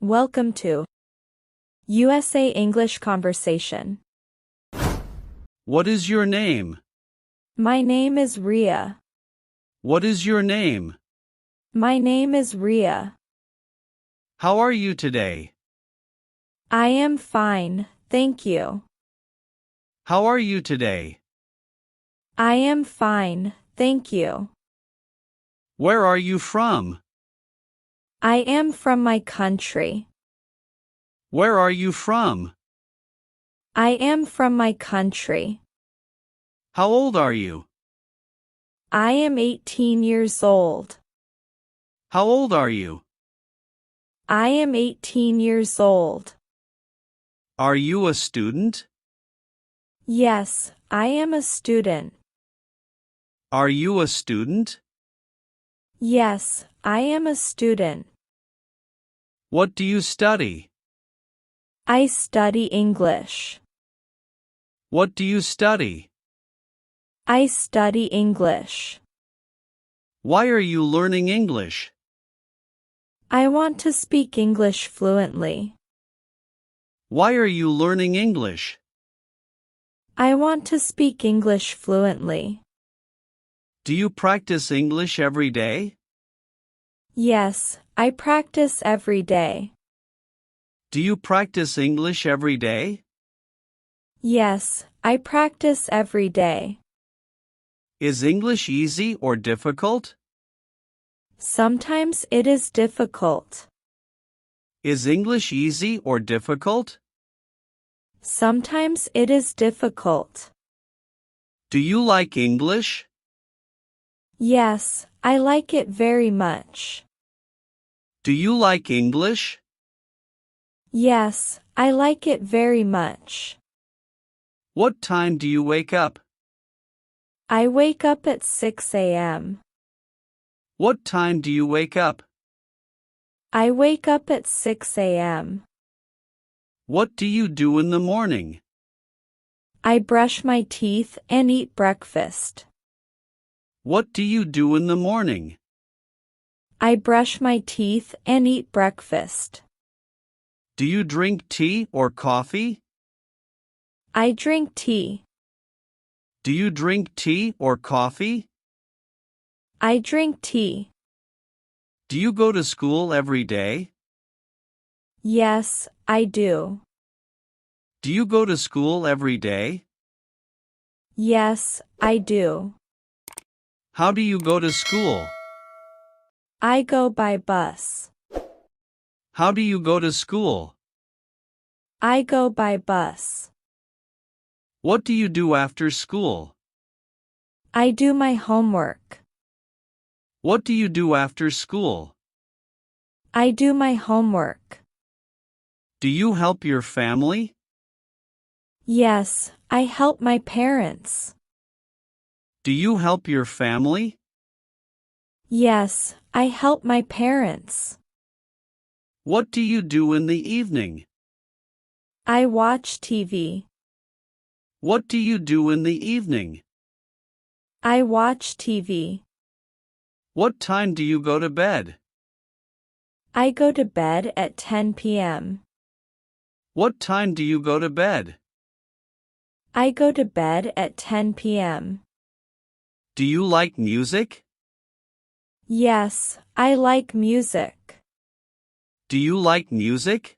Welcome to USA English Conversation. What is your name? My name is Ria. What is your name? My name is Ria. How are you today? I am fine, thank you. How are you today? I am fine, thank you. Where are you from? I am from my country. Where are you from? I am from my country. How old are you? I am 18 years old. How old are you? I am 18 years old. Are you a student? Yes, I am a student. Are you a student? Yes, I am a student. What do you study? I study English. What do you study? I study English. Why are you learning English? I want to speak English fluently. Why are you learning English? I want to speak English fluently. Do you practice English every day? Yes, I practice every day. Do you practice English every day? Yes, I practice every day. Is English easy or difficult? Sometimes it is difficult. Is English easy or difficult? Sometimes it is difficult. Do you like English? Yes, I like it very much. Do you like English? Yes, I like it very much. What time do you wake up? I wake up at 6 a.m. What time do you wake up? I wake up at 6 a.m. What do you do in the morning? I brush my teeth and eat breakfast. What do you do in the morning? I brush my teeth and eat breakfast. Do you drink tea or coffee? I drink tea. Do you drink tea or coffee? I drink tea. Do you go to school every day? Yes, I do. Do you go to school every day? Yes, I do. How do you go to school? I go by bus. How do you go to school? I go by bus. What do you do after school? I do my homework. What do you do after school? I do my homework. Do you help your family? Yes, I help my parents. Do you help your family? Yes, I help my parents. What do you do in the evening? I watch TV. What do you do in the evening? I watch TV. What time do you go to bed? I go to bed at 10 p.m. What time do you go to bed? I go to bed at 10 p.m. Do you like music? Yes, I like music. Do you like music?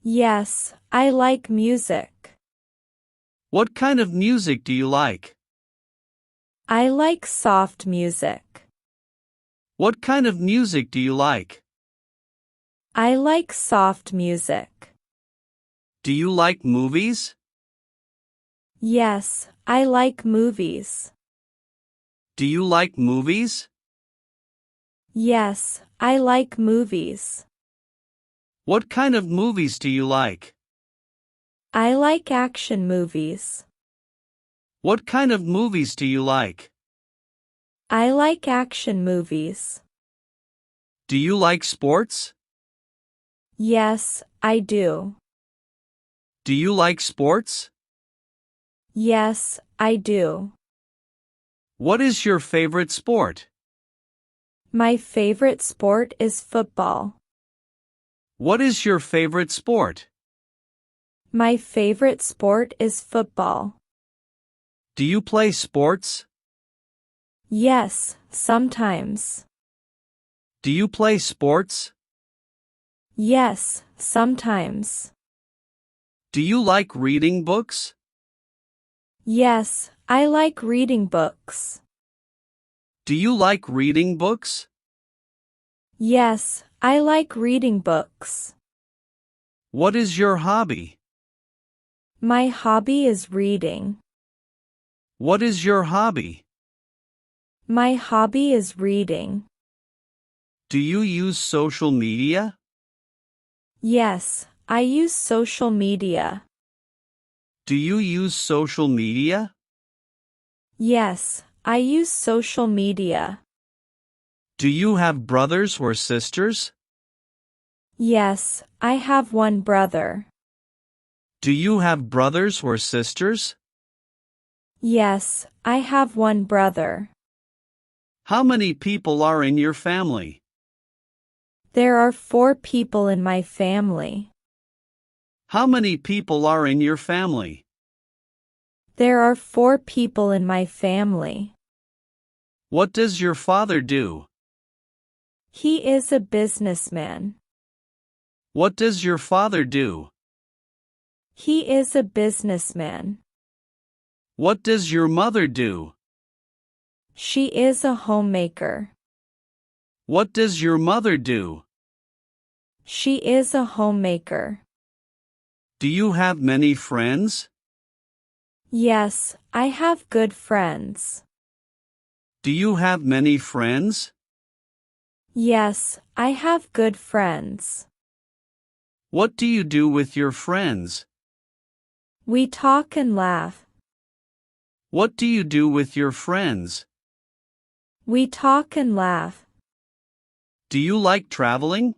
Yes, I like music. What kind of music do you like? I like soft music. What kind of music do you like? I like soft music. Do you like movies? Yes, I like movies. Do you like movies? Yes, I like movies. What kind of movies do you like? I like action movies. What kind of movies do you like? I like action movies. Do you like sports? Yes, I do. Do you like sports? Yes, I do. What is your favorite sport? My favorite sport is football. What is your favorite sport? My favorite sport is football. Do you play sports? Yes, sometimes. Do you play sports? Yes, sometimes. Do you like reading books? Yes, I like reading books. Do you like reading books? Yes, I like reading books. What is your hobby? My hobby is reading. What is your hobby? My hobby is reading. Do you use social media? Yes, I use social media. Do you use social media? Yes, I use social media. Do you have brothers or sisters? Yes, I have one brother. Do you have brothers or sisters? Yes, I have one brother. How many people are in your family? There are 4 people in my family. How many people are in your family? There are 4 people in my family. What does your father do? He is a businessman. What does your father do? He is a businessman. What does your mother do? She is a homemaker. What does your mother do? She is a homemaker. Do you have many friends? Yes, I have good friends. Do you have many friends? Yes, I have good friends. What do you do with your friends? We talk and laugh. What do you do with your friends? We talk and laugh. Do you like traveling?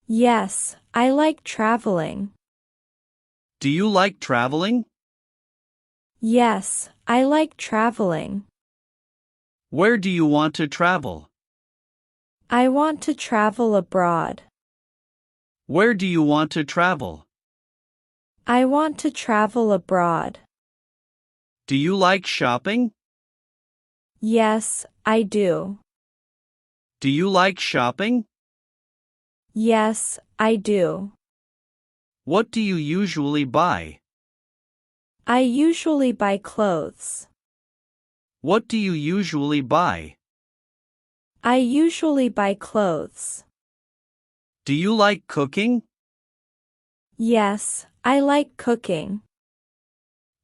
Yes, I like traveling. Do you like traveling? Yes, I like traveling. Where do you want to travel? I want to travel abroad. Where do you want to travel? I want to travel abroad. Do you like shopping? Yes, I do. Do you like shopping? Yes, I do. What do you usually buy? I usually buy clothes. What do you usually buy? I usually buy clothes. Do you like cooking? Yes, I like cooking.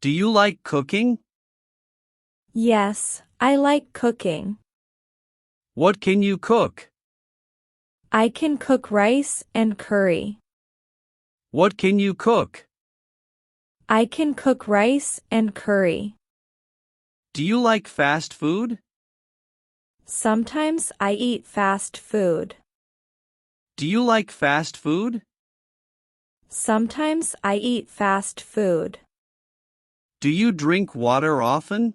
Do you like cooking? Yes, I like cooking. What can you cook? I can cook rice and curry. What can you cook? I can cook rice and curry. Do you like fast food? Sometimes I eat fast food. Do you like fast food? Sometimes I eat fast food. Do you drink water often?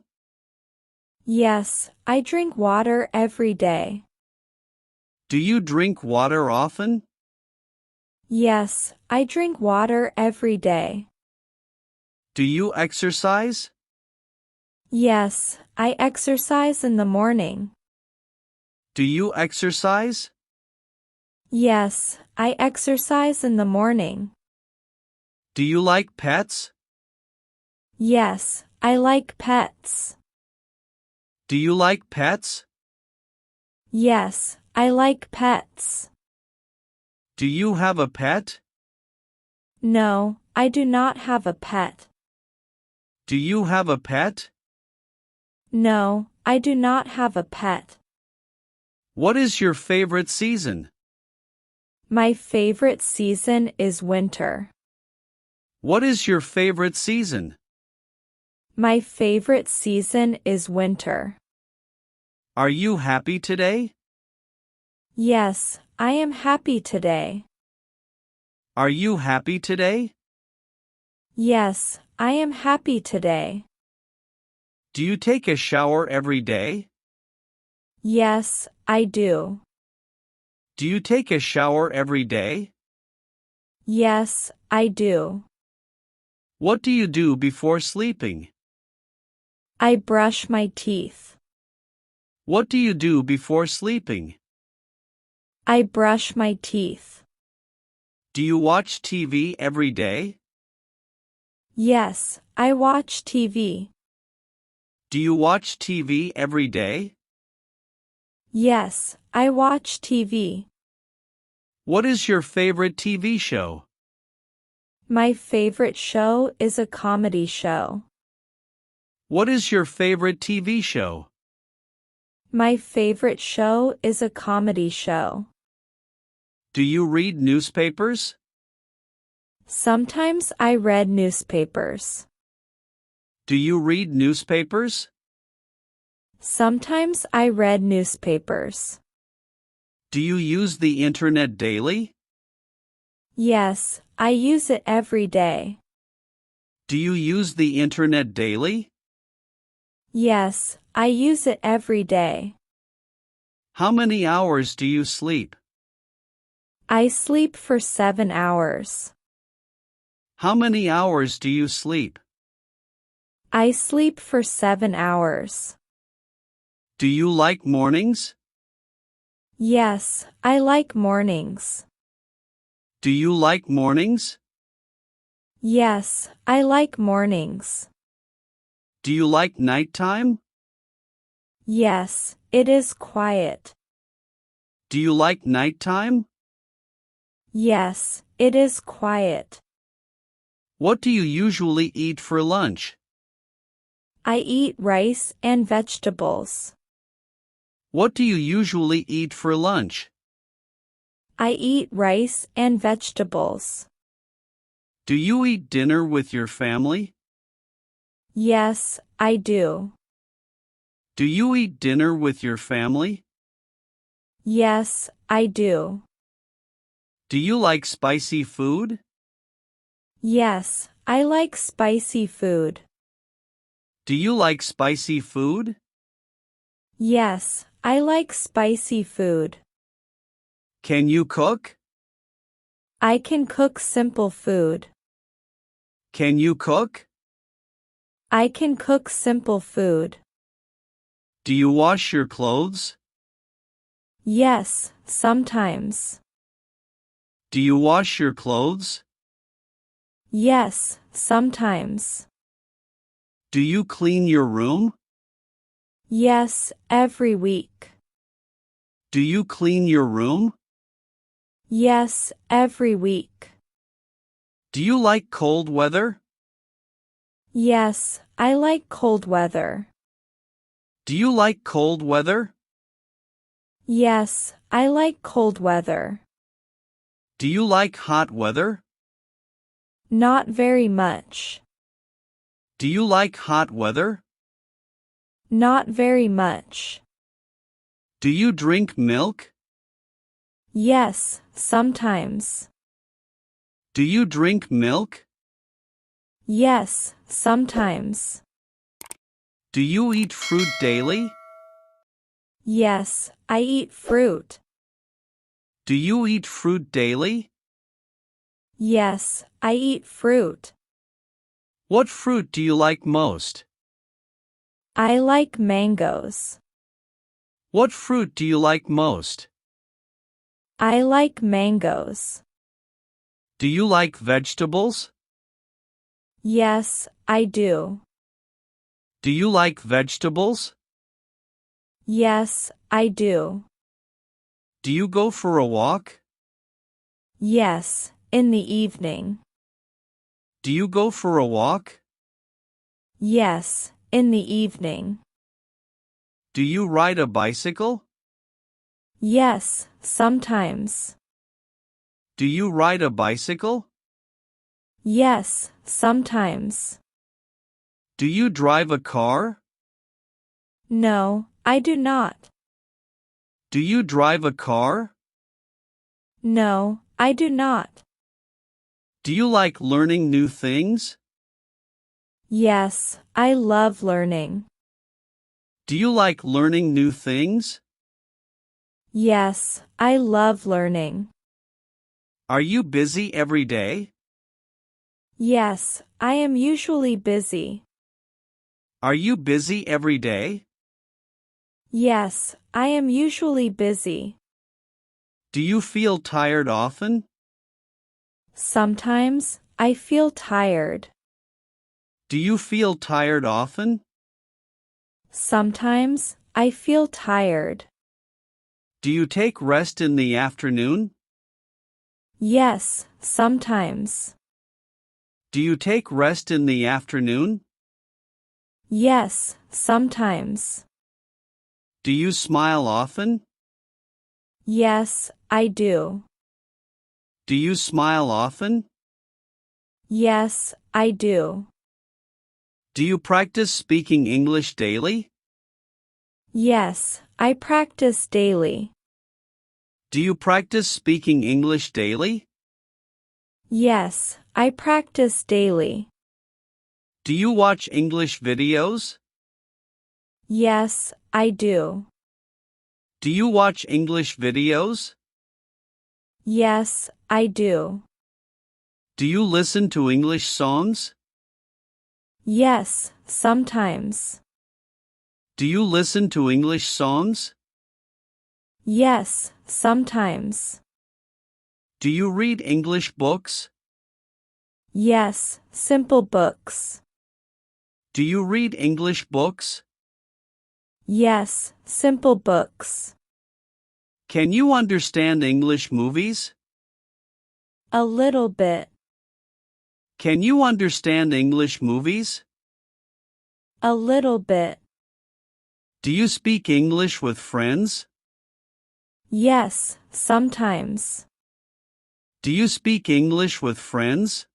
Yes, I drink water every day. Do you drink water often? Yes, I drink water every day. Do you exercise? Yes, I exercise in the morning. Do you exercise? Yes, I exercise in the morning. Do you like pets? Yes, I like pets. Do you like pets? Yes, I like pets. Do you have a pet? No, I do not have a pet. Do you have a pet? No, I do not have a pet. What is your favorite season? My favorite season is winter. What is your favorite season? My favorite season is winter. Are you happy today? Yes, I am happy today. Are you happy today? Yes, I am happy today. Do you take a shower every day? Yes, I do. Do you take a shower every day? Yes, I do. What do you do before sleeping? I brush my teeth. What do you do before sleeping? I brush my teeth. Do you watch TV every day? Yes, I watch TV. Do you watch TV every day? Yes, I watch TV. What is your favorite TV show? My favorite show is a comedy show. What is your favorite TV show? My favorite show is a comedy show. Do you read newspapers? Sometimes I read newspapers. Do you read newspapers? Sometimes I read newspapers. Do you use the internet daily? Yes, I use it every day. Do you use the internet daily? Yes, I use it every day. How many hours do you sleep? I sleep for 7 hours. How many hours do you sleep? I sleep for 7 hours. Do you like mornings? Yes, I like mornings. Do you like mornings? Yes, I like mornings. Do you like nighttime? Yes, it is quiet. Do you like nighttime? Yes, it is quiet. What do you usually eat for lunch? I eat rice and vegetables. What do you usually eat for lunch? I eat rice and vegetables. Do you eat dinner with your family? Yes, I do. Do you eat dinner with your family? Yes, I do. Do you like spicy food? Yes, I like spicy food. Do you like spicy food? Yes, I like spicy food. Can you cook? I can cook simple food. Can you cook? I can cook simple food. Do you wash your clothes? Yes, sometimes. Do you wash your clothes? Yes, sometimes. Do you clean your room? Yes, every week. Do you clean your room? Yes, every week. Do you like cold weather? Yes, I like cold weather. Do you like cold weather? Yes, I like cold weather. Do you like hot weather? Not very much. Do you like hot weather? Not very much. Do you drink milk? Yes, sometimes. Do you drink milk? Yes, sometimes. Do you eat fruit daily? Yes, I eat fruit. Do you eat fruit daily? Yes, I eat fruit. What fruit do you like most? I like mangoes. What fruit do you like most? I like mangoes. Do you like vegetables? Yes, I do. Do you like vegetables? Yes, I do. Do you go for a walk? Yes, in the evening. Do you go for a walk? Yes, in the evening. Do you ride a bicycle? Yes, sometimes. Do you ride a bicycle? Yes, sometimes. Do you drive a car? No, I do not. Do you drive a car? No, I do not. Do you like learning new things? Yes, I love learning. Do you like learning new things? Yes, I love learning. Are you busy every day? Yes, I am usually busy. Are you busy every day? Yes, I am usually busy. Do you feel tired often? Sometimes, I feel tired. Do you feel tired often? Sometimes, I feel tired. Do you take rest in the afternoon? Yes, sometimes. Do you take rest in the afternoon? Yes, sometimes. Do you smile often? Yes, I do. Do you smile often? Yes, I do. Do you practice speaking English daily? Yes, I practice daily. Do you practice speaking English daily? Yes, I practice daily. Do you watch English videos? Yes, I do. Do you watch English videos? Yes, I do. Do you listen to English songs? Yes, sometimes. Do you listen to English songs? Yes, sometimes. Do you read English books? Yes, simple books. Do you read English books? Yes, simple books. Can you understand English movies? A little bit. Can you understand English movies? A little bit. Do you speak English with friends? Yes, sometimes. Do you speak English with friends?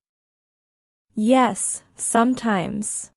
Yes, sometimes.